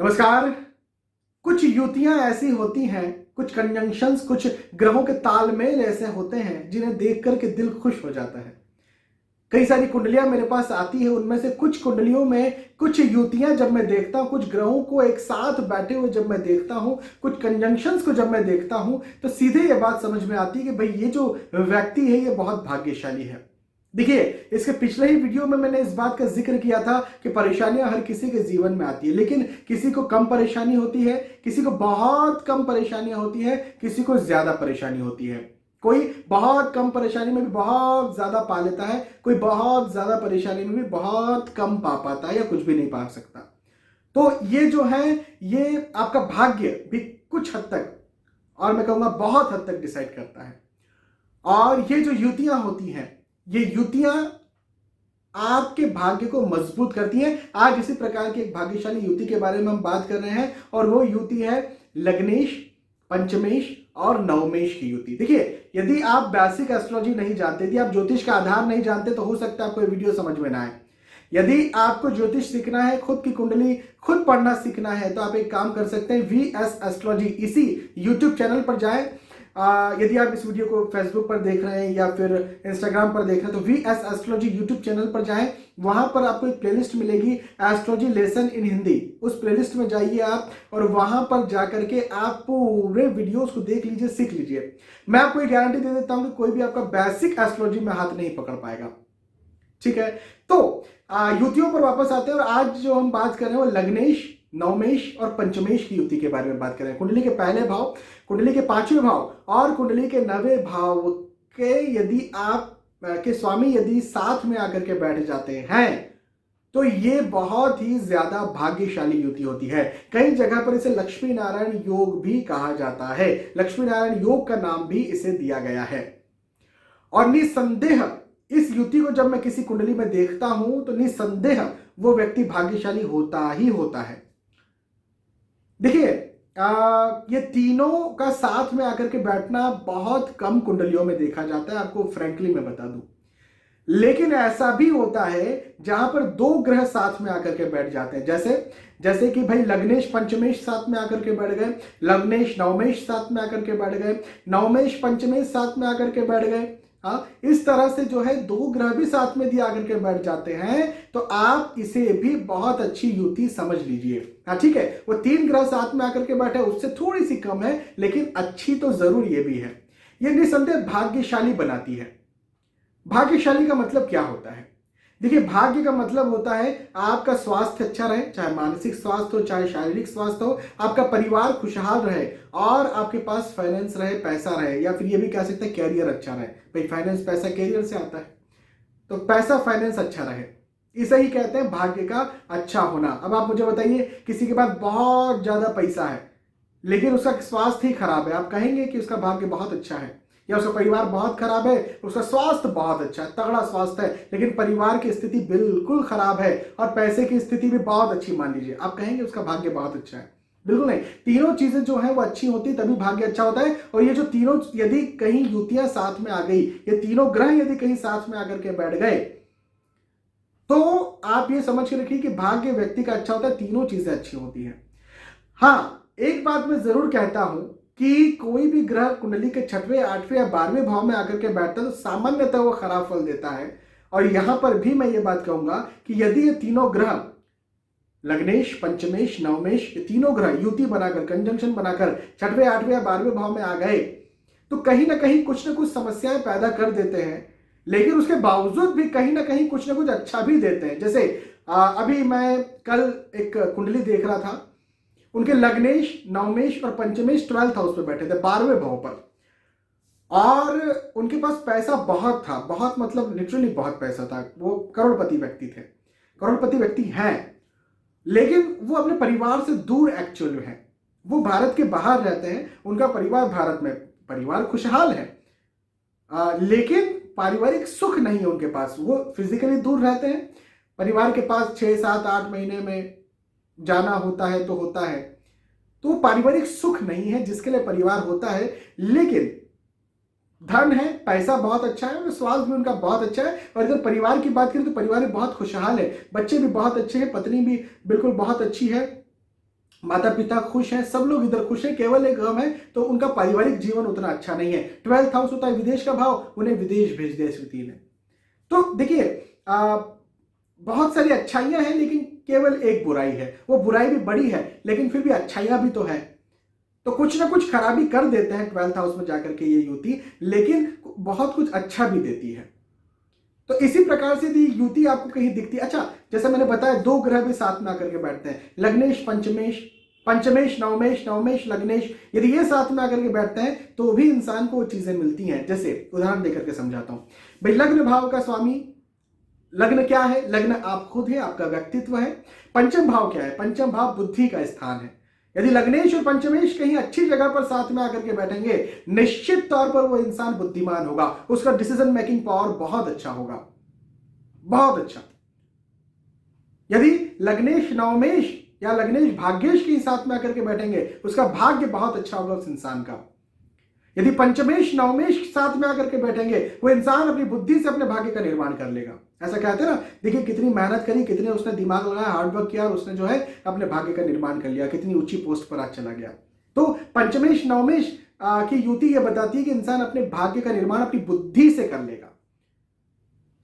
नमस्कार। कुछ युतियां ऐसी होती हैं, कुछ कंजंक्शंस, कुछ ग्रहों के तालमेल ऐसे होते हैं जिन्हें देख करके दिल खुश हो जाता है। कई सारी कुंडलियां मेरे पास आती है, उनमें से कुछ कुंडलियों में कुछ युतियां जब मैं देखता हूं, कुछ ग्रहों को एक साथ बैठे हुए जब मैं देखता हूं, कुछ कंजंक्शंस को जब मैं देखता हूं, तो सीधे ये बात समझ में आती है कि भाई ये जो व्यक्ति है ये बहुत भाग्यशाली है। देखिए, इसके पिछले ही वीडियो में मैंने इस बात का जिक्र किया था कि परेशानियां हर किसी के जीवन में आती है, लेकिन किसी को कम परेशानी होती है, किसी को बहुत कम परेशानियां होती है, किसी को ज्यादा परेशानी होती है। कोई बहुत कम परेशानी में भी बहुत ज्यादा पा लेता है, कोई बहुत ज्यादा परेशानी में भी बहुत कम पा पाता है या कुछ भी नहीं पा सकता। तो ये जो है, ये आपका भाग्य भी कुछ हद तक, और मैं कहूंगा बहुत हद तक डिसाइड करता है। और ये जो युतियां होती हैं, ये युतियां आपके भाग्य को मजबूत करती हैं। आज इसी प्रकार की एक भाग्यशाली युति के बारे में हम बात कर रहे हैं, और वो युति है लग्नेश, पंचमेश और नवमेश की युति। देखिए, यदि आप बेसिक एस्ट्रोलॉजी नहीं जानते, यदि आप ज्योतिष का आधार नहीं जानते, तो हो सकता है आपको ये वीडियो समझ में ना आए। यदि आपको ज्योतिष सीखना है, खुद की कुंडली खुद पढ़ना सीखना है, तो आप एक काम कर सकते हैं, VS एस्ट्रोलॉजी इसी यूट्यूब चैनल पर जाएं। यदि आप इस वीडियो को फेसबुक पर देख रहे हैं या फिर इंस्टाग्राम पर देख रहे हैं, तो VS एस्ट्रोलॉजी यूट्यूब चैनल पर जाएं। वहां पर आपको एक प्लेलिस्ट मिलेगी, एस्ट्रोलॉजी लेसन इन हिंदी। उस प्लेलिस्ट में जाइए आप, और वहां पर जाकर के आप पूरे वीडियोस को देख लीजिए, सीख लीजिए। मैं आपको एक गारंटी दे देता हूं कि कोई भी आपका बेसिक एस्ट्रोलॉजी में हाथ नहीं पकड़ पाएगा। ठीक है, तो युतियों पर वापस आते हैं, और आज जो हम बात कर रहे हैं वो लग्नेश, नवमेश और पंचमेश की युति के बारे में बात करें। कुंडली के पहले भाव, कुंडली के पांचवें भाव और कुंडली के 9वें भाव के यदि आप के स्वामी यदि साथ में आकर के बैठ जाते हैं, तो ये बहुत ही ज्यादा भाग्यशाली युति होती है। कई जगह पर इसे लक्ष्मी नारायण योग भी कहा जाता है। लक्ष्मी नारायण योग का नाम भी इसे दिया गया है। और निसंदेह इस युति को जब मैं किसी कुंडली में देखता हूं, तो निसंदेह वो व्यक्ति भाग्यशाली होता ही होता है। देखिए, ये तीनों का साथ में आकर के बैठना बहुत कम कुंडलियों में देखा जाता है, आपको फ्रैंकली मैं बता दूं। लेकिन ऐसा भी होता है जहां पर दो ग्रह साथ में आकर के बैठ जाते हैं, जैसे कि भाई लग्नेश पंचमेश साथ में आकर के बैठ गए, लग्नेश नवमेश साथ में आकर के बैठ गए, नवमेश पंचमेश साथ में आकर के बैठ गए। हाँ, इस तरह से जो है दो ग्रह भी साथ में दिया आकर के बैठ जाते हैं, तो आप इसे भी बहुत अच्छी युति समझ लीजिए। हाँ ठीक है, वो 3 ग्रह साथ में आकर के बैठे, उससे थोड़ी सी कम है, लेकिन अच्छी तो जरूर ये भी है। ये निसंदेह भाग्यशाली बनाती है। भाग्यशाली का मतलब क्या होता है? देखिए, भाग्य का मतलब होता है आपका स्वास्थ्य अच्छा रहे, चाहे मानसिक स्वास्थ्य हो, चाहे शारीरिक स्वास्थ्य हो, आपका परिवार खुशहाल रहे, और आपके पास फाइनेंस रहे, पैसा रहे, या फिर ये भी कह सकते हैं कैरियर अच्छा रहे। भाई फाइनेंस, पैसा कैरियर से आता है, तो पैसा फाइनेंस अच्छा रहे, इसे ही कहते हैं भाग्य का अच्छा होना। अब आप मुझे बताइए, किसी के पास बहुत ज्यादा पैसा है लेकिन उसका स्वास्थ्य ही खराब है, आप कहेंगे कि उसका भाग्य बहुत अच्छा है? या उसका परिवार बहुत खराब है, उसका स्वास्थ्य बहुत अच्छा है, तगड़ा स्वास्थ्य है, लेकिन परिवार की स्थिति बिल्कुल खराब है और पैसे की स्थिति भी बहुत अच्छी, मान लीजिए, आप कहेंगे उसका भाग्य बहुत अच्छा है? बिल्कुल नहीं। तीनों चीजें जो है वो अच्छी होती तभी भाग्य अच्छा होता है। और ये जो तीनों यदि कहीं युतियां साथ में आ गई, ये तीनों ग्रह यदि कहीं साथ में आकर के बैठ गए, तो आप ये समझ के रखिए कि भाग्य व्यक्ति का अच्छा होता है, तीनों चीजें अच्छी होती हैं। हाँ, एक बात मैं जरूर कहता हूं कि कोई भी ग्रह कुंडली के 6वें, 8वें या 12वें भाव में आकर के बैठता है तो सामान्यतः वो खराब फल देता है। और यहां पर भी मैं ये बात कहूंगा कि यदि ये तीनों ग्रह लग्नेश, पंचमेश, नवमेश, ये तीनों ग्रह युति बनाकर, कंजंक्शन बनाकर 6वें, 8वें या 12वें भाव में आ गए, तो कहीं ना कहीं कुछ ना कुछ समस्याएं पैदा कर देते हैं, लेकिन उसके बावजूद भी कहीं ना कहीं कुछ ना कुछ अच्छा भी देते हैं। जैसे अभी मैं कल एक कुंडली देख रहा था, उनके लग्नेश, नवमेश और पंचमेश 12th हाउस पे बैठे थे, 12वें भाव पर, और उनके पास पैसा बहुत था, बहुत मतलब लिटरली बहुत पैसा था, वो करोड़पति व्यक्ति थे, करोड़पति व्यक्ति हैं, लेकिन वो अपने परिवार से दूर एक्चुअल में है। वो भारत के बाहर रहते हैं, उनका परिवार भारत में, परिवार खुशहाल है, लेकिन पारिवारिक सुख नहीं है उनके पास। वो फिजिकली दूर रहते हैं, परिवार के पास 6, 7, 8 महीने में जाना होता है तो होता है, तो पारिवारिक सुख नहीं है जिसके लिए परिवार होता है। लेकिन धन है, पैसा बहुत अच्छा है, और स्वास्थ्य भी उनका बहुत अच्छा है। और अगर परिवार की बात करें तो परिवार भी बहुत खुशहाल है, बच्चे भी बहुत अच्छे हैं, पत्नी भी बिल्कुल बहुत अच्छी है, माता पिता खुश हैं, सब लोग इधर खुश हैं, केवल एक गम है तो उनका पारिवारिक जीवन उतना अच्छा नहीं है। 12th हाउस होता है विदेश का भाव, उन्हें विदेश भेज दिया इस व्यक्ति ने। तो देखिए बहुत सारी अच्छाइयां हैं लेकिन केवल एक बुराई है, वो बुराई भी बड़ी है लेकिन फिर भी अच्छाइयां भी तो है। तो कुछ ना कुछ खराबी कर देते हैं 12th हाउस में जाकर के ये युति, लेकिन बहुत कुछ अच्छा भी देती है। तो इसी प्रकार से यदि युति आपको कहीं दिखती है, अच्छा जैसे मैंने बताया 2 ग्रह भी साथ में आकर के बैठते हैं, लग्नेश पंचमेश, पंचमेश नवमेश, नवमेश लग्नेश, यदि ये साथ में आकर के बैठते हैं तो भी इंसान को वो चीजें मिलती हैं। जैसे उदाहरण देकर के समझाता हूं भाई, लग्न भाव का स्वामी, लग्न क्या है? लग्न आप खुद है, आपका व्यक्तित्व है। पंचम भाव क्या है? पंचम भाव बुद्धि का स्थान है। यदि लग्नेश और पंचमेश कहीं अच्छी जगह पर साथ में आकर के बैठेंगे, निश्चित तौर पर वो इंसान बुद्धिमान होगा, उसका डिसीजन मेकिंग पावर बहुत अच्छा होगा, बहुत अच्छा। यदि लग्नेश नवमेश या लग्नेश भाग्येश के साथ में आकर के बैठेंगे, उसका भाग्य बहुत अच्छा होगा उस इंसान का। यदि पंचमेश नवमेश साथ में आकर के बैठेंगे, वो इंसान अपनी बुद्धि से अपने भाग्य का निर्माण कर लेगा। ऐसा कहते हैं ना, देखिए कितनी मेहनत करी, कितने उसने दिमाग लगाया, हार्डवर्क किया और उसने जो है अपने भाग्य का निर्माण कर लिया, कितनी ऊंची पोस्ट पर आज चला गया। तो पंचमेश नवमेश की युति ये बताती है कि इंसान अपने भाग्य का निर्माण अपनी बुद्धि से कर लेगा।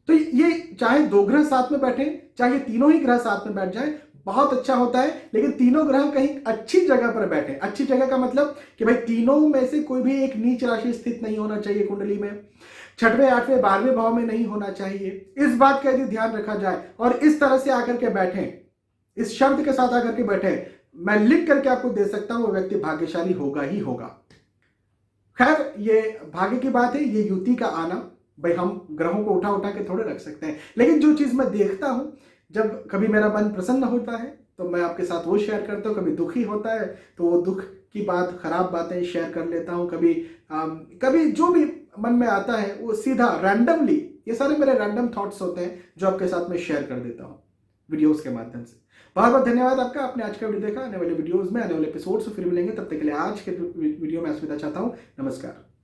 तो ये चाहे 2 ग्रह साथ में बैठे, चाहे तीनों ही ग्रह साथ में बैठ जाए, बहुत अच्छा होता है। लेकिन तीनों ग्रह कहीं अच्छी जगह पर बैठे, अच्छी जगह का मतलब कि भाई तीनों में से कोई भी एक नीच राशि स्थित नहीं होना चाहिए कुंडली में, 6वें 8वें 12वें भाव में नहीं होना चाहिए। इस बात का यदि ध्यान रखा जाए और इस तरह से आकर के बैठे, इस शब्द के साथ आकर के बैठे, मैं लिख करके आपको दे सकता हूं वो व्यक्ति भाग्यशाली होगा ही होगा। खैर ये भाग्य की बात है, ये युति का आना, भाई हम ग्रहों को उठा उठा के थोड़े रख सकते हैं। लेकिन जो चीज मैं देखता हूं, जब कभी मेरा मन प्रसन्न होता है तो मैं आपके साथ वो शेयर करता हूँ, कभी दुखी होता है तो वो दुख की बात, खराब बातें शेयर कर लेता हूँ, कभी जो भी मन में आता है वो सीधा रैंडमली, ये सारे मेरे रैंडम थॉट्स होते हैं जो आपके साथ में शेयर कर देता हूँ वीडियोस के माध्यम से। बहुत बहुत धन्यवाद आपका, आपने आज का वीडियो देखा। आने वाले वीडियोस में, आने वाले एपिसोड्स फिर मिलेंगे, तब तक के लिए आज के वीडियो में अलविदा चाहता हूँ। नमस्कार।